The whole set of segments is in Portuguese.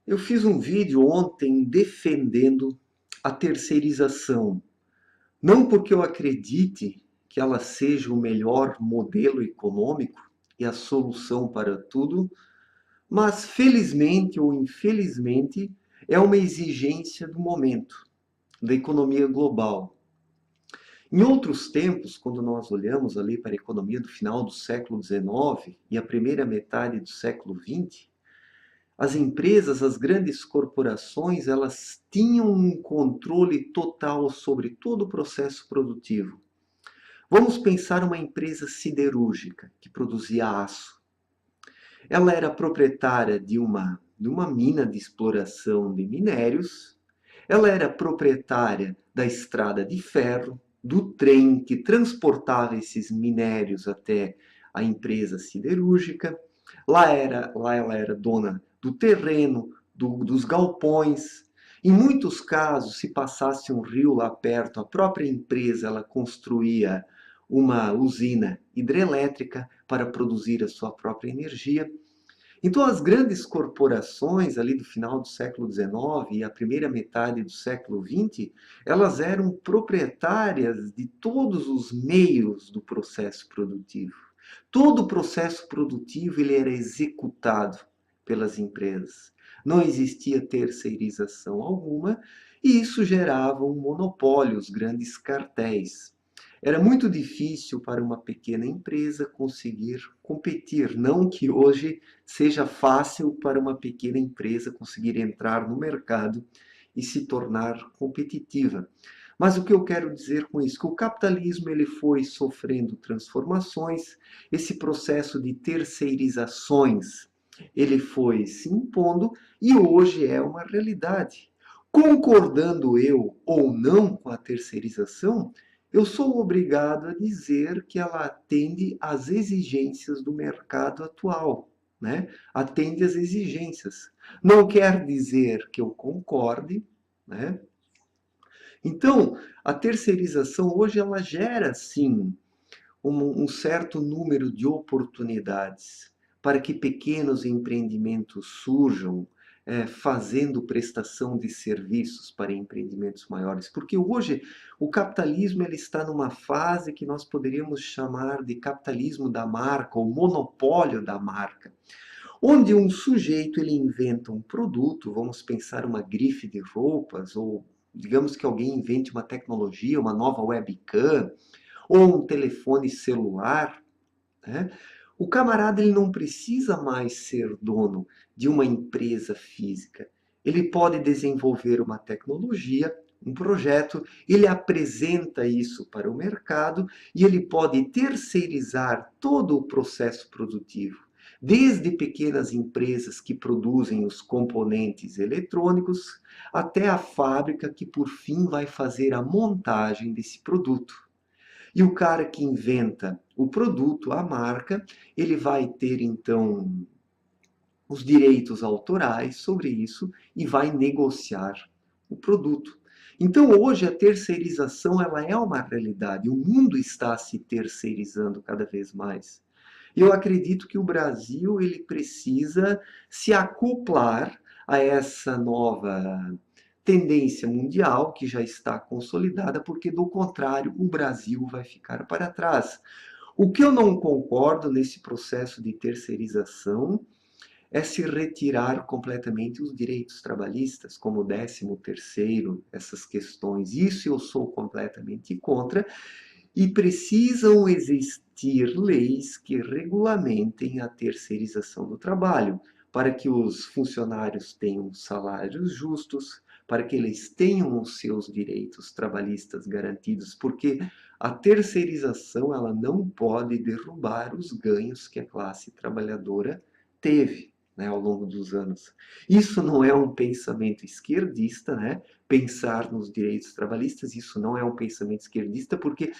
Eu fiz um vídeo ontem defendendo a terceirização. Não porque eu acredite que ela seja o melhor modelo econômico e a solução para tudo, mas felizmente ou infelizmente é uma exigência do momento, da economia global. Em outros tempos, quando nós olhamos ali para a economia do final do século XIX e a primeira metade do século XX, as empresas, as grandes corporações, elas tinham um controle total sobre todo o processo produtivo. Vamos pensar uma empresa siderúrgica que produzia aço. Ela era proprietária de uma mina de exploração de minérios, ela era proprietária da estrada de ferro, do trem que transportava esses minérios até a empresa siderúrgica. Lá ela era dona do terreno, dos galpões. Em muitos casos, se passasse um rio lá perto, a própria empresa ela construía uma usina hidrelétrica para produzir a sua própria energia. Então, as grandes corporações ali do final do século XIX e a primeira metade do século XX, elas eram proprietárias de todos os meios do processo produtivo. Todo o processo produtivo ele era executado pelas empresas. Não existia terceirização alguma e isso gerava um monopólio, os grandes cartéis. Era muito difícil para uma pequena empresa conseguir competir, não que hoje seja fácil para uma pequena empresa conseguir entrar no mercado e se tornar competitiva. Mas o que eu quero dizer com isso? Que o capitalismo ele foi sofrendo transformações, esse processo de terceirizações ele foi se impondo e hoje é uma realidade. Concordando eu ou não com a terceirização, eu sou obrigado a dizer que ela atende às exigências do mercado atual, né? Atende às exigências. Não quer dizer que eu concorde, né? Então, a terceirização hoje ela gera sim um certo número de oportunidades para que pequenos empreendimentos surjam, fazendo prestação de serviços para empreendimentos maiores. Porque hoje o capitalismo ele está numa fase que nós poderíamos chamar de capitalismo da marca, ou monopólio da marca, onde um sujeito ele inventa um produto, vamos pensar uma grife de roupas, ou digamos que alguém invente uma tecnologia, uma nova webcam, ou um telefone celular, né? O camarada ele não precisa mais ser dono de uma empresa física. Ele pode desenvolver uma tecnologia, um projeto, ele apresenta isso para o mercado e ele pode terceirizar todo o processo produtivo. Desde pequenas empresas que produzem os componentes eletrônicos até a fábrica que por fim vai fazer a montagem desse produto. E o cara que inventa o produto, a marca, ele vai ter então os direitos autorais sobre isso e vai negociar o produto. Então hoje a terceirização ela é uma realidade, o mundo está se terceirizando cada vez mais. E eu acredito que o Brasil ele precisa se acoplar a essa nova tendência mundial que já está consolidada, porque do contrário o Brasil vai ficar para trás. O que eu não concordo nesse processo de terceirização é se retirar completamente os direitos trabalhistas, como o 13º, essas questões. Isso eu sou completamente contra e precisam existir leis que regulamentem a terceirização do trabalho, para que os funcionários tenham salários justos, para que eles tenham os seus direitos trabalhistas garantidos, porque a terceirização ela não pode derrubar os ganhos que a classe trabalhadora teve, né, ao longo dos anos. Isso não é um pensamento esquerdista, né? Pensar nos direitos trabalhistas, isso não é um pensamento esquerdista, porque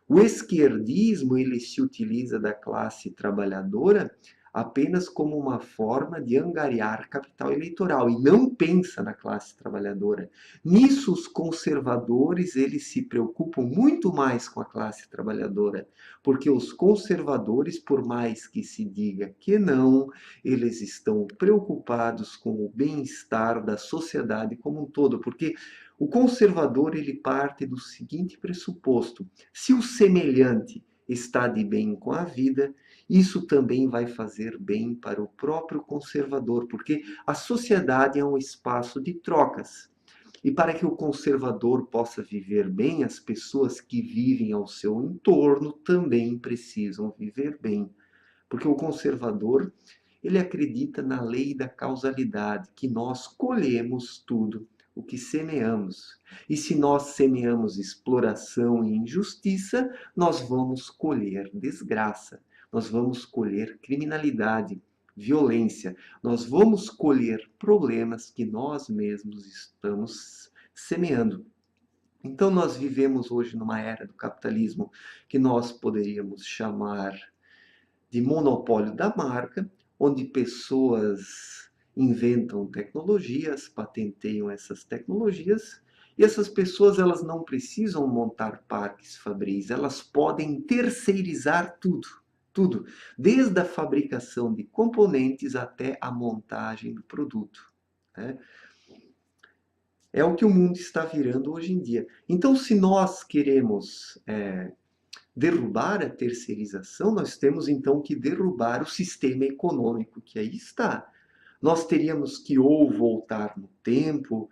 o esquerdismo ele se utiliza da classe trabalhadora apenas como uma forma de angariar capital eleitoral e não pensa na classe trabalhadora. Nisso os conservadores, eles se preocupam muito mais com a classe trabalhadora, porque os conservadores, por mais que se diga que não, eles estão preocupados com o bem-estar da sociedade como um todo, porque o conservador ele parte do seguinte pressuposto: se o semelhante está de bem com a vida, isso também vai fazer bem para o próprio conservador, porque a sociedade é um espaço de trocas. E para que o conservador possa viver bem, as pessoas que vivem ao seu entorno também precisam viver bem. Porque o conservador, ele acredita na lei da causalidade, que nós colhemos tudo o que semeamos. E se nós semeamos exploração e injustiça, nós vamos colher desgraça, nós vamos colher criminalidade, violência, nós vamos colher problemas que nós mesmos estamos semeando. Então nós vivemos hoje numa era do capitalismo que nós poderíamos chamar de monopólio da marca, onde pessoas inventam tecnologias, patenteiam essas tecnologias, e essas pessoas elas não precisam montar parques fabris, elas podem terceirizar tudo, tudo, desde a fabricação de componentes até a montagem do produto, né? É o que o mundo está virando hoje em dia. Então, se nós queremos derrubar a terceirização, nós temos então que derrubar o sistema econômico que aí está. Nós teríamos que ou voltar no tempo,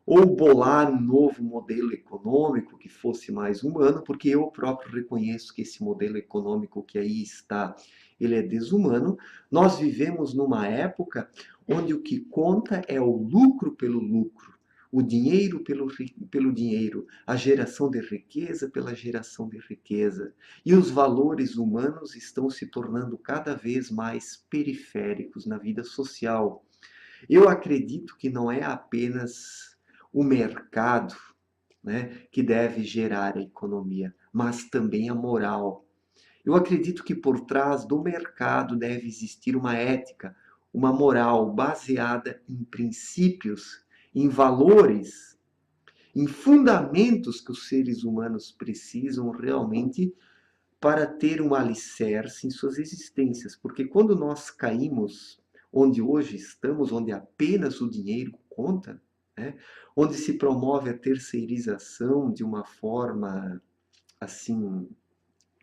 ou bolar um novo modelo econômico que fosse mais humano, porque eu próprio reconheço que esse modelo econômico que aí está, ele é desumano. Nós vivemos numa época onde o que conta é o lucro pelo lucro, o dinheiro pelo dinheiro, a geração de riqueza pela geração de riqueza. E os valores humanos estão se tornando cada vez mais periféricos na vida social. Eu acredito que não é apenas o mercado, né, que deve gerar a economia, mas também a moral. Eu acredito que por trás do mercado deve existir uma ética, uma moral baseada em princípios, em valores, em fundamentos que os seres humanos precisam realmente para ter um alicerce em suas existências. Porque quando nós caímos onde hoje estamos, onde apenas o dinheiro conta, né? Onde se promove a terceirização de uma forma assim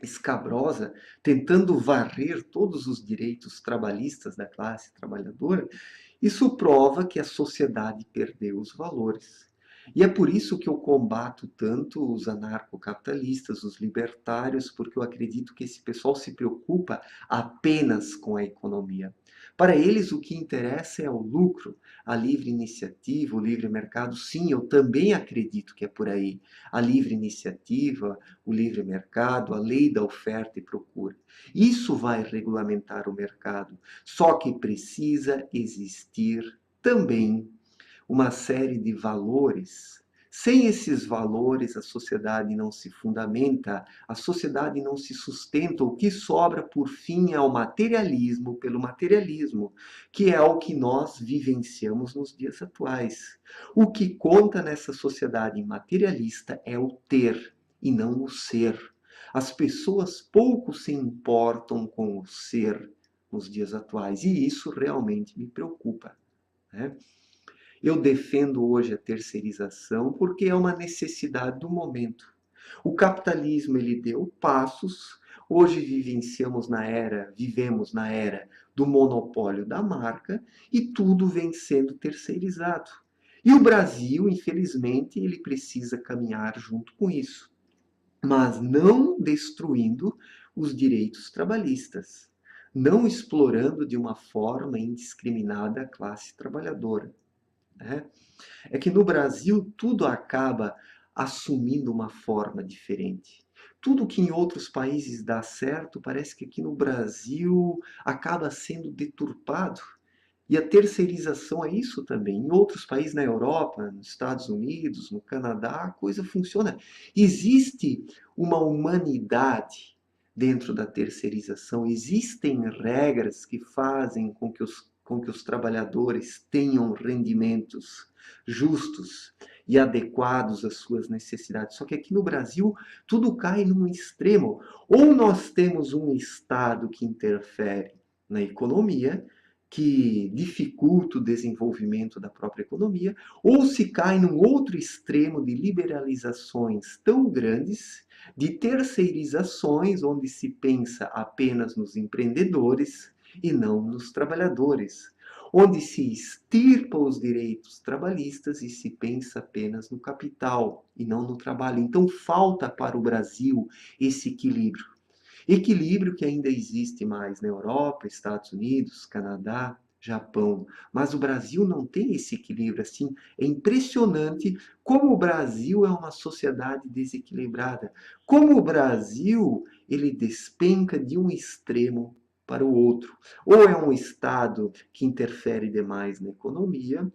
escabrosa, tentando varrer todos os direitos trabalhistas da classe trabalhadora, isso prova que a sociedade perdeu os valores. E é por isso que eu combato tanto os anarcocapitalistas, os libertários, porque eu acredito que esse pessoal se preocupa apenas com a economia. Para eles, o que interessa é o lucro, a livre iniciativa, o livre mercado. Sim, eu também acredito que é por aí. A livre iniciativa, o livre mercado, a lei da oferta e procura. Isso vai regulamentar o mercado, só que precisa existir também uma série de valores. Sem esses valores, a sociedade não se fundamenta, a sociedade não se sustenta. O que sobra, por fim, é o materialismo pelo materialismo, que é o que nós vivenciamos nos dias atuais. O que conta nessa sociedade materialista é o ter e não o ser. As pessoas pouco se importam com o ser nos dias atuais, e isso realmente me preocupa, né? Eu defendo hoje a terceirização porque é uma necessidade do momento. O capitalismo ele deu passos, hoje vivemos na era do monopólio da marca e tudo vem sendo terceirizado. E o Brasil, infelizmente, ele precisa caminhar junto com isso, mas não destruindo os direitos trabalhistas, não explorando de uma forma indiscriminada a classe trabalhadora, né? É que no Brasil tudo acaba assumindo uma forma diferente. Tudo que em outros países dá certo, parece que aqui no Brasil acaba sendo deturpado. E a terceirização é isso também. Em outros países na Europa, nos Estados Unidos, no Canadá, a coisa funciona. Existe uma humanidade dentro da terceirização. Existem regras que fazem com que os trabalhadores tenham rendimentos justos e adequados às suas necessidades. Só que aqui no Brasil tudo cai num extremo. Ou nós temos um Estado que interfere na economia, que dificulta o desenvolvimento da própria economia, ou se cai num outro extremo de liberalizações tão grandes, de terceirizações, onde se pensa apenas nos empreendedores e não nos trabalhadores, onde se extirpa os direitos trabalhistas e se pensa apenas no capital e não no trabalho. Então falta para o Brasil esse equilíbrio. Equilíbrio que ainda existe mais na Europa, Estados Unidos, Canadá, Japão. Mas o Brasil não tem esse equilíbrio assim. É impressionante como o Brasil é uma sociedade desequilibrada. Como o Brasil, ele despenca de um extremo para o outro. Ou é um Estado que interfere demais na economia,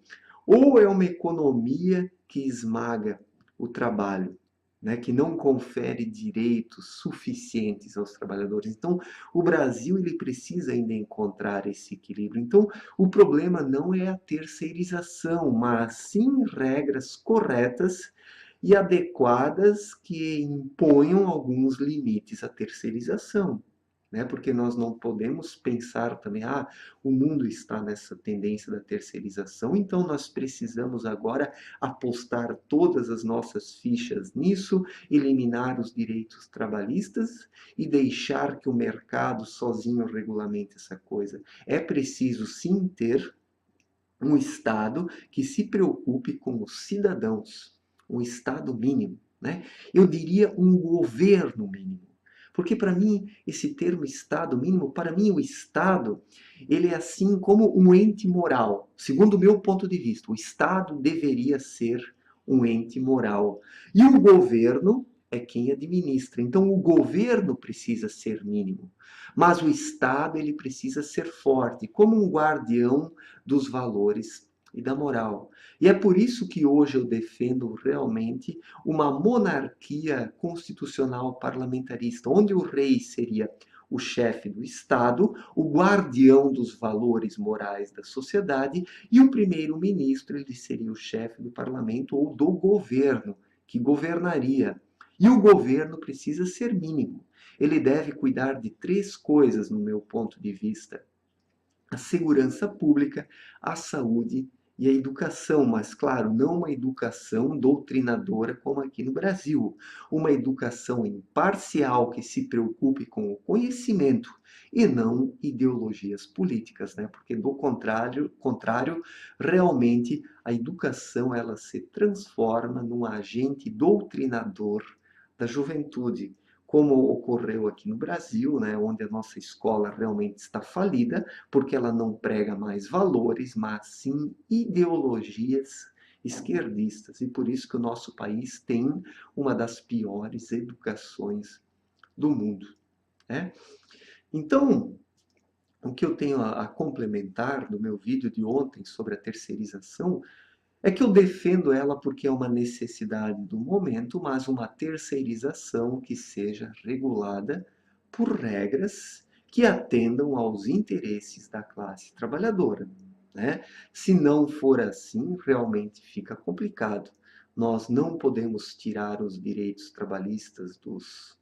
ou é uma economia que esmaga o trabalho, né, que não confere direitos suficientes aos trabalhadores. Então, o Brasil ele precisa ainda encontrar esse equilíbrio. Então, o problema não é a terceirização, mas sim regras corretas e adequadas que imponham alguns limites à terceirização. Né? Porque nós não podemos pensar também, o mundo está nessa tendência da terceirização, então nós precisamos agora apostar todas as nossas fichas nisso, eliminar os direitos trabalhistas e deixar que o mercado sozinho regulamente essa coisa. É preciso sim ter um Estado que se preocupe com os cidadãos, um Estado mínimo, né? Eu diria um governo mínimo. Porque para mim, esse termo Estado mínimo, para mim o Estado, ele é assim como um ente moral. Segundo o meu ponto de vista, o Estado deveria ser um ente moral. E o governo é quem administra. Então o governo precisa ser mínimo, mas o Estado ele precisa ser forte, como um guardião dos valores e da moral. E é por isso que hoje eu defendo realmente uma monarquia constitucional parlamentarista, onde o rei seria o chefe do Estado, o guardião dos valores morais da sociedade, e o primeiro-ministro ele seria o chefe do parlamento ou do governo, que governaria. E o governo precisa ser mínimo. Ele deve cuidar de três coisas, no meu ponto de vista: a segurança pública, a saúde e a educação, mas claro, não uma educação doutrinadora como aqui no Brasil, uma educação imparcial que se preocupe com o conhecimento e não ideologias políticas, né? Porque do contrário, realmente a educação ela se transforma num agente doutrinador da juventude, como ocorreu aqui no Brasil, né, onde a nossa escola realmente está falida, porque ela não prega mais valores, mas sim ideologias esquerdistas. E por isso que o nosso país tem uma das piores educações do mundo. Né? Então, o que eu tenho a complementar do meu vídeo de ontem sobre a terceirização é que eu defendo ela porque é uma necessidade do momento, mas uma terceirização que seja regulada por regras que atendam aos interesses da classe trabalhadora. Né? Se não for assim, realmente fica complicado. Nós não podemos tirar os direitos trabalhistas dos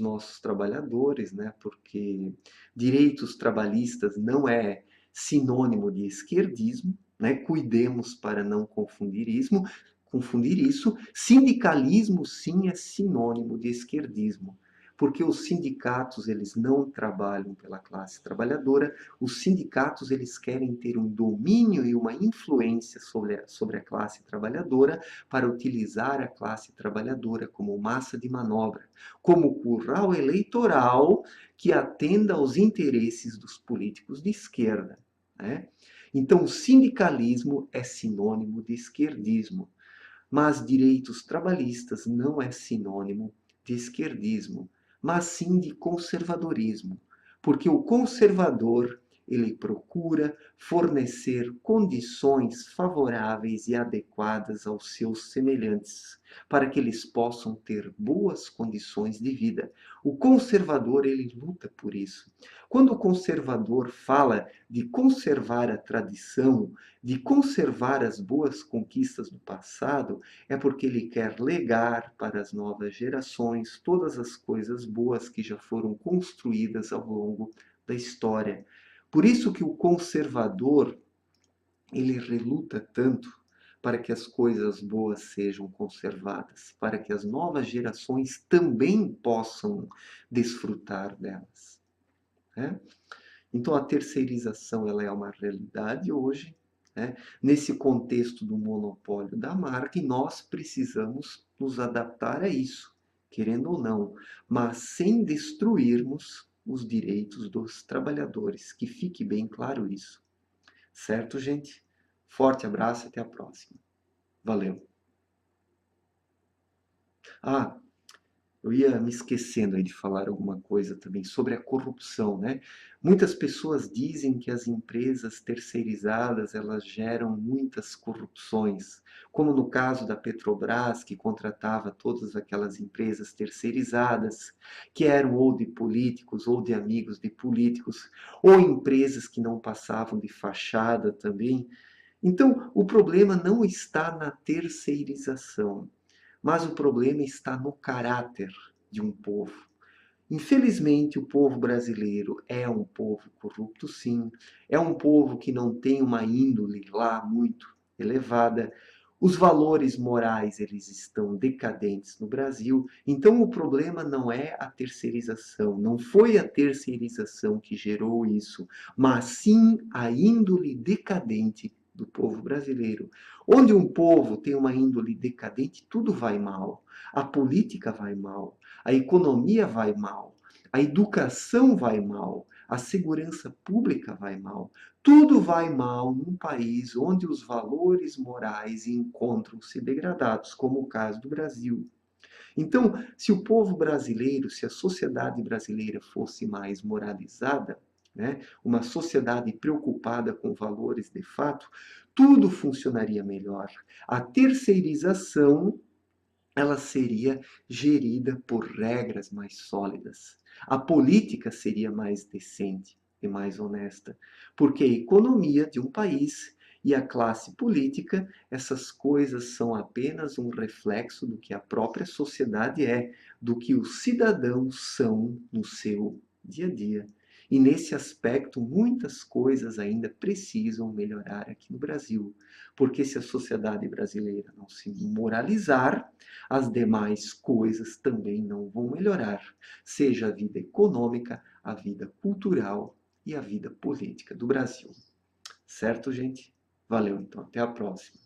nossos trabalhadores, né? Porque direitos trabalhistas não é sinônimo de esquerdismo, né? Cuidemos para não confundir isso. Sindicalismo, sim, é sinônimo de esquerdismo, porque os sindicatos eles não trabalham pela classe trabalhadora, os sindicatos eles querem ter um domínio e uma influência sobre a classe trabalhadora para utilizar a classe trabalhadora como massa de manobra, como curral eleitoral que atenda aos interesses dos políticos de esquerda. Né? Então, o sindicalismo é sinônimo de esquerdismo, mas direitos trabalhistas não é sinônimo de esquerdismo, mas sim de conservadorismo, porque o conservador ele procura fornecer condições favoráveis e adequadas aos seus semelhantes, para que eles possam ter boas condições de vida. O conservador, ele luta por isso. Quando o conservador fala de conservar a tradição, de conservar as boas conquistas do passado, é porque ele quer legar para as novas gerações todas as coisas boas que já foram construídas ao longo da história. Por isso que o conservador, ele reluta tanto para que as coisas boas sejam conservadas, para que as novas gerações também possam desfrutar delas, né? Então, a terceirização ela é uma realidade hoje, né? Nesse contexto do monopólio da marca, e nós precisamos nos adaptar a isso, querendo ou não, mas sem destruirmos os direitos dos trabalhadores, que fique bem claro isso. Certo, gente? Forte abraço e até a próxima. Valeu! Ah, eu ia me esquecendo aí de falar alguma coisa também sobre a corrupção, né? Muitas pessoas dizem que as empresas terceirizadas, elas geram muitas corrupções, como no caso da Petrobras, que contratava todas aquelas empresas terceirizadas, que eram ou de políticos ou de amigos de políticos, ou empresas que não passavam de fachada também. Então, o problema não está na terceirização, mas o problema está no caráter de um povo. Infelizmente, o povo brasileiro é um povo corrupto, sim. É um povo que não tem uma índole lá muito elevada. Os valores morais, eles estão decadentes no Brasil. Então, o problema não é a terceirização. Não foi a terceirização que gerou isso, mas sim a índole decadente do povo brasileiro. Onde um povo tem uma índole decadente, tudo vai mal. A política vai mal, a economia vai mal, a educação vai mal, a segurança pública vai mal. Tudo vai mal num país onde os valores morais encontram-se degradados, como o caso do Brasil. Então, se o povo brasileiro, se a sociedade brasileira fosse mais moralizada, né, uma sociedade preocupada com valores de fato, tudo funcionaria melhor. A terceirização ela seria gerida por regras mais sólidas. A política seria mais decente e mais honesta, porque a economia de um país e a classe política, essas coisas são apenas um reflexo do que a própria sociedade é, do que os cidadãos são no seu dia a dia. E nesse aspecto, muitas coisas ainda precisam melhorar aqui no Brasil, porque se a sociedade brasileira não se moralizar, as demais coisas também não vão melhorar, seja a vida econômica, a vida cultural e a vida política do Brasil. Certo, gente? Valeu, então. Até a próxima.